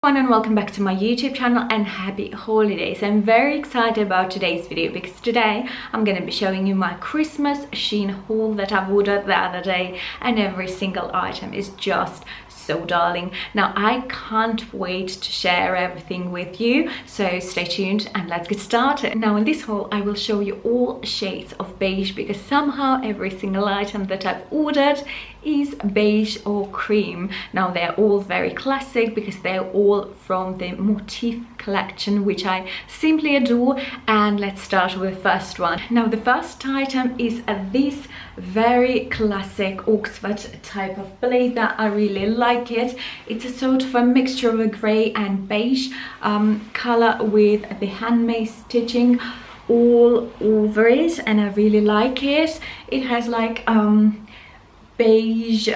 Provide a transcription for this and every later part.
And welcome back to my YouTube channel and happy holidays. I'm very excited about today's video because today I'm going to be showing you my Christmas SHEIN haul that I've ordered the other day, and every single item is just so darling. Now I can't wait to share everything with you, so stay tuned and let's get started. Now in this haul I will show you all shades of beige because somehow every single item that I've ordered is beige or cream. Now they're all very classic because they're all from the Motif collection, which I simply adore. And let's start with the first one. Now the first item is this very classic Oxford type of blazer. I really like it. It's a sort of a mixture of a grey and beige color with the handmade stitching all over it, and I really like it. It has like beige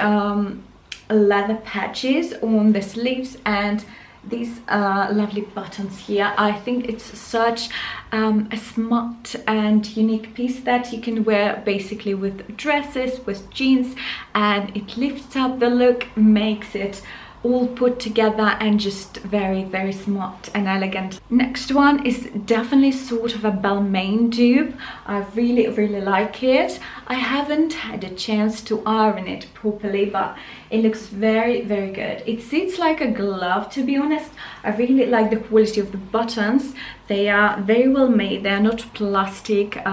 leather patches on the sleeves and these lovely buttons here. I think it's such a smart and unique piece that you can wear basically with dresses, with jeans, and it lifts up the look, makes it all put together and just very, very smart and elegant. Next one is definitely sort of a Balmain dupe. I really, really like it. I haven't had a chance to iron it properly, but it looks very, very good. It sits like a glove, to be honest. I really like the quality of the buttons. They are very well made. They are not plastic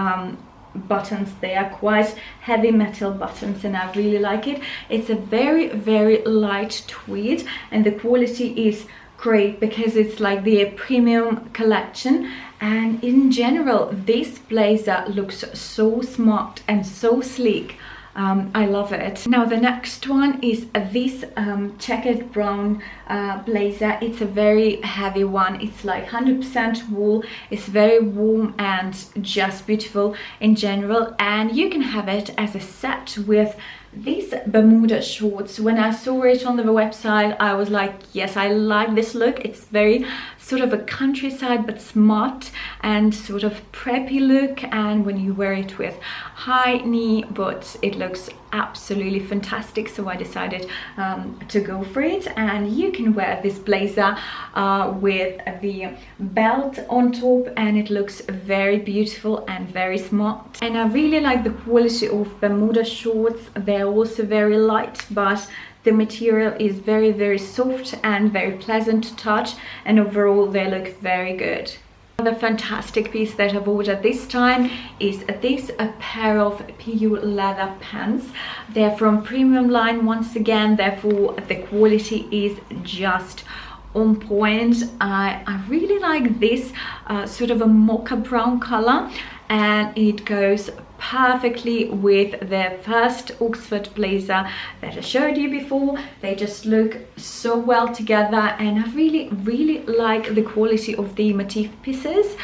buttons, they are quite heavy metal buttons, and I really like it. It's a very, very light tweed and the quality is great because it's like the premium collection, and in general this blazer looks so smart and so sleek. I love it. Now the next one is this checkered brown blazer. It's a very heavy one. It's like 100% wool. It's very warm and just beautiful in general, and you can have it as a set with these Bermuda shorts. When I saw it on the website I was like, yes, I like this look. It's very sort of a countryside but smart and sort of preppy look, and when you wear it with high knee boots it looks absolutely fantastic, so I decided to go for it. And you can wear this blazer with the belt on top and it looks very beautiful and very smart. And I really like the quality of Bermuda shorts. They're also very light, but the material is very, very soft and very pleasant to touch, and overall they look very good. Another fantastic piece that I've ordered this time is a pair of PU leather pants. They're from premium line once again, therefore the quality is just on point. I really like this sort of a mocha brown color, and it goes perfectly with the first Oxford blazer that I showed you before. They just look so well together, and I really, really like the quality of the motif pieces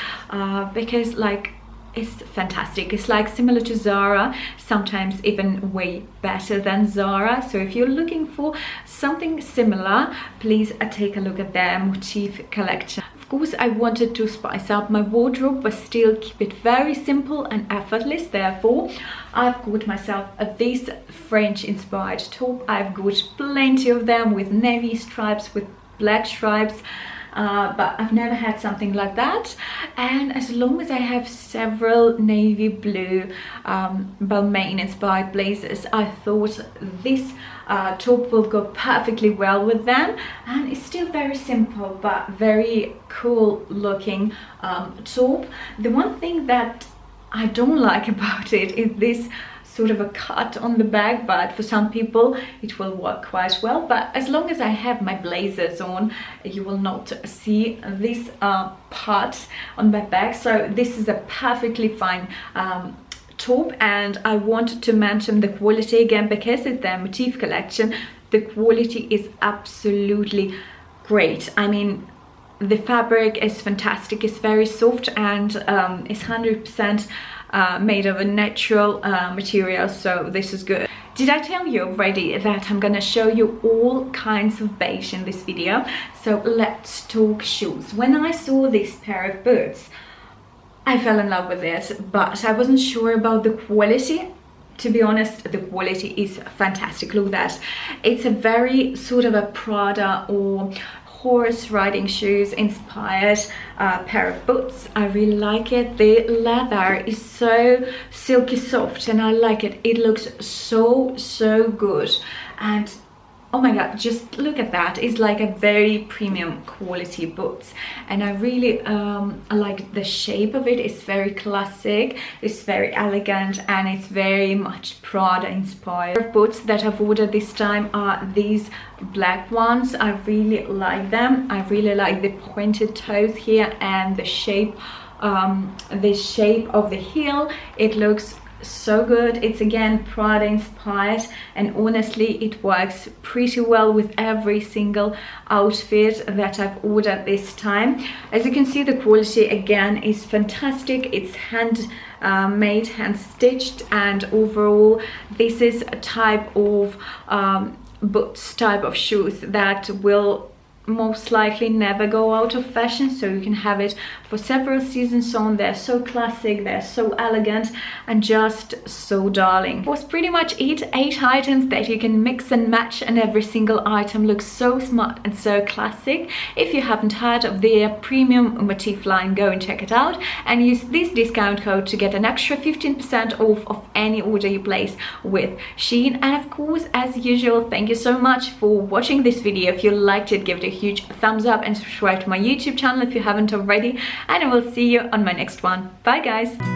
because like it's fantastic. It's like similar to Zara, sometimes even way better than Zara. So if you're looking for something similar, please take a look at their motif collection. Of course, I wanted to spice up my wardrobe but still keep it very simple and effortless. Therefore, I've got myself this French inspired top. I've got plenty of them with navy stripes, with black stripes. But I've never had something like that, and as long as I have several navy blue Balmain inspired blazers, I thought this top will go perfectly well with them. And it's still very simple but very cool looking top. The one thing that I don't like about it is this sort of a cut on the back, but for some people it will work quite well. But as long as I have my blazers on, you will not see this part on my back. So this is a perfectly fine top, and I wanted to mention the quality again because it's their motif collection. The quality is absolutely great. I mean, the fabric is fantastic. It's very soft and it's 100% made of a natural material, so this is good. Did I tell you already that I'm gonna show you all kinds of beige in this video? So let's talk shoes. When I saw this pair of boots, I fell in love with it, but I wasn't sure about the quality. To be honest, the quality is fantastic. Look at that. It's a very sort of a Prada or horse riding shoes inspired pair of boots. I really like it. The leather is so silky soft and I like it. It looks so good, and oh my god, just look at that. It's like a very premium quality boots, and I really like the shape of it. It's very classic, it's very elegant, and it's very much Prada inspired. Boots that I've ordered this time are these black ones. I really like them. I really like the pointed toes here and the shape of the heel. It looks so good. It's again Prada inspired, and honestly it works pretty well with every single outfit that I've ordered this time. As you can see, the quality again is fantastic. It's hand made, hand stitched, and overall this is a type of boots, type of shoes that will most likely never go out of fashion, so you can have it for several seasons on. They're so classic, they're so elegant, and just so darling. It was pretty much 8 items that you can mix and match, and every single item looks so smart and so classic. If you haven't heard of their premium motif line, go and check it out and use this discount code to get an extra 15% off of any order you place with SHEIN. And of course, as usual, thank you so much for watching this video. If you liked it, give it a huge thumbs up and subscribe to my YouTube channel if you haven't already, and I will see you on my next one. Bye guys.